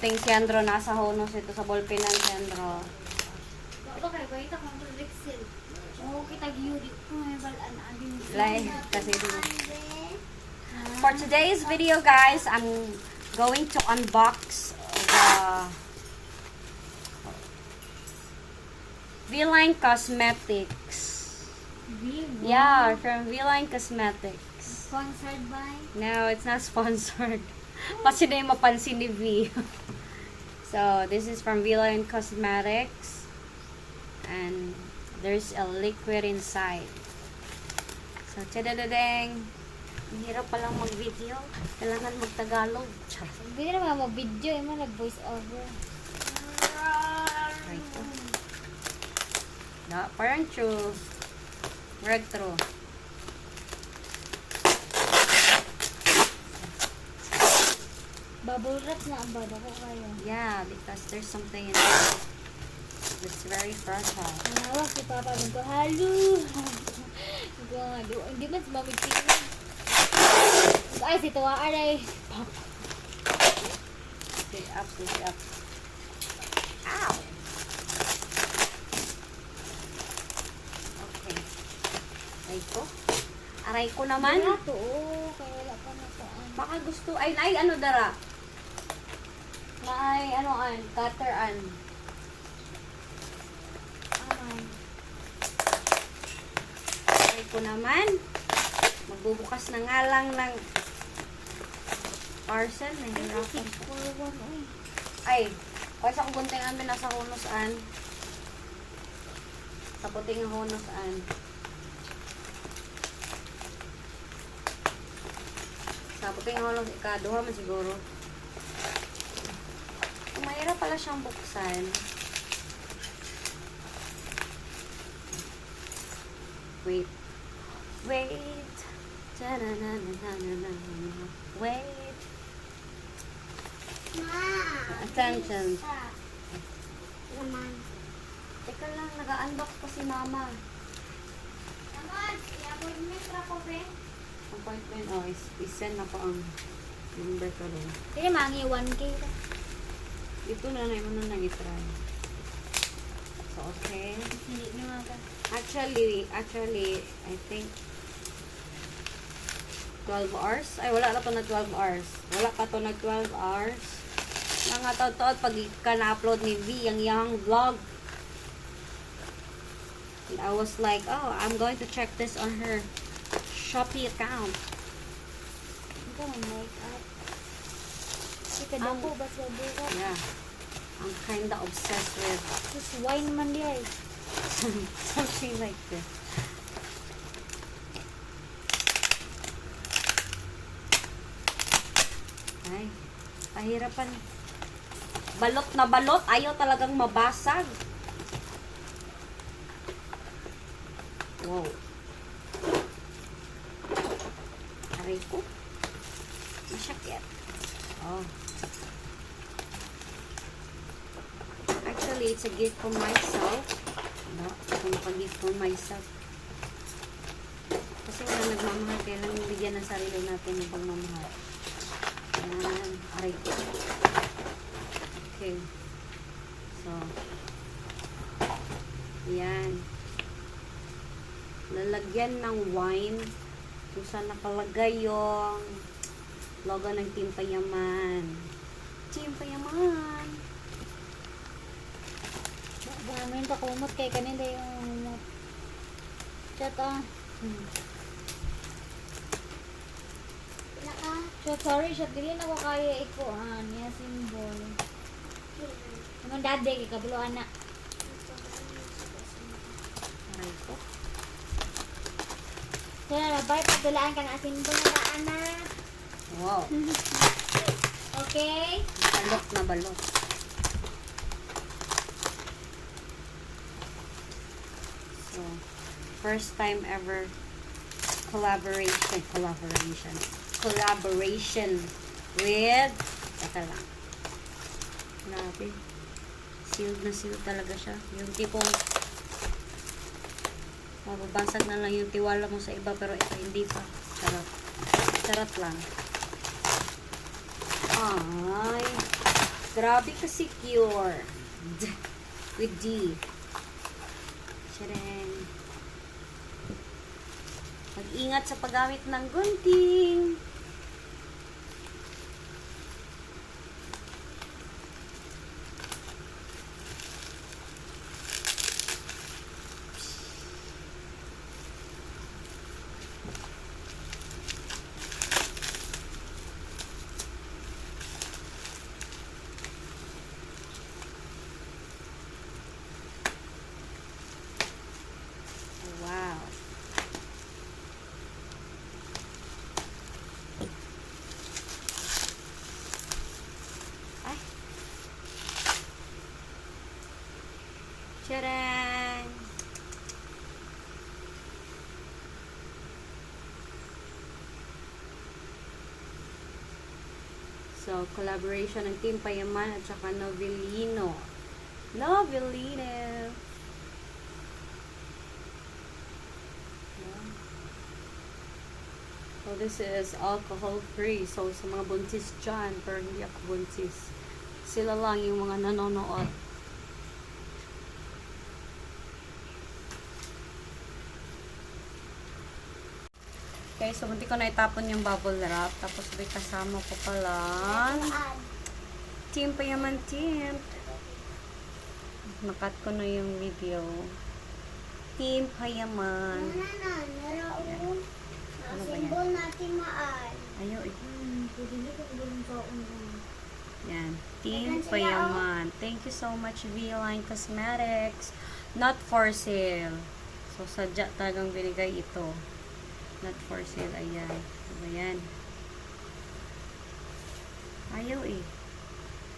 gunting si Andro. Nasa honos ito sa ballpen ng si Andro. Baka kayo, ito kung Rexel. Oo, kita gyudi. Kung may balaan, aging Like, kasi for today's video, guys, I'm going to unbox the V-Line Cosmetics. Yeah, from V-Line Cosmetics. Sponsored by? No, it's not sponsored. Kasi na yung mapansin ni V. So, this is from V-Line Cosmetics. And there's a liquid inside. So, tadadadang. Ang hirap palang mag-video. Kailangan mag-Tagalog. Charot. Hindi naman mag-video, mo nag-voice over. Right. Da, parang true. Reg true. Bubble wrap na ang bada ko kayo. Yeah, because there's something in there. It's very fragile. Nawag si Papa ko, halo. Hindi man mamigting. Ay, si Tuwa aray. Sit up, sit up. Ow! Okay. Aray ko. Aray ko naman. Wala to, kaya wala pa na to. Baka gusto, ay, ano dara? Ay, ano an? Cutter an. Aray ko naman. Magbubukas na nga lang ng parcel. Nahihirapan ko. Ay, kasi ako gunting amin nasa hunos-an. Sa puting hunos-an. Sa puting hunos, ikaduha man siguro. Mahirap pala siyang buksan. Wait. Wait. Ta-na-na-na-na-na-na. Wait. Attention. Naman. Teka lang, nag-unbox pa si mama. Naman, i-appointment ra ko, be. Appointment, oh, is-send na ko ang number ko rin. Hindi, mangi 1K ra. Ito na na, mo na i-try. So, okay. Hindi naman ka. Actually, I think 12 hours. Ay, wala na to na 12 hours. Wala pa to na 12 hours. Nangatod-tod pag ka-na-upload ni V ang iyang vlog. And I was like, oh, I'm going to check this on her Shopee account. Ito ang make-up. Ika daw po, ba sa buka? Yeah. I'm kinda obsessed with Just wine man di ay. something like this. Ay, pahirapan. Balot na balot. Ayaw talagang mabasag. Wow. Aray ko. Masyakit. Oh. Actually, it's a gift for myself. No, kung pag-gift for myself. Kasi wala nagmamahal. Kailangan bigyan ng sarili natin ng pagmamahal. Ayan. Aray ko. Okay. So. Ayan. Lalagyan ng wine kung saan nakalagay yung logo ng Team Payaman. Team Payaman. Namin pa kumot kay kanina yung chat Shot, sorry, shot. Dili na ko kaya ikuan. Niya symbol. Naman dade, kay kabuloan na. Aray ko. So, nabay, pagdulaan ka na symbol na daan na. Wow. Okay? Balot na balot. So, first time ever collaboration with ito lang. Grabe. Sealed na sealed talaga siya. Yung tipong mababasag na lang yung tiwala mo sa iba pero ito hindi pa. Charot. Charot lang. Ay. Grabe ka secure. With D. Tcharan. Mag-ingat sa paggamit ng gunting. Wow. Ay. Tcharan! So, collaboration ng Team Payaman at saka Novellino. Novellino! So, this is alcohol-free. So, sa mga buntis dyan, pero hindi ako buntis. Sila lang yung mga nanonood. Okay, so hindi ko na itapon yung bubble wrap. Tapos may kasama ko pala. Team Payaman Team. Nakat ko na yung video. Team Payaman. Naraon. Ano ba yan? Simbol natin maan. Ayaw eh. Pwede nito kung gulong taon mo. Yan. Team Ayan sila, Payaman. Thank you so much, V-Line Cosmetics. Not for sale. So, sadya talagang binigay ito. Not for sale. Ayan. Diba yan? Ayaw eh.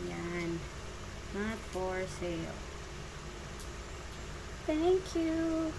Yan. Not for sale. Thank you.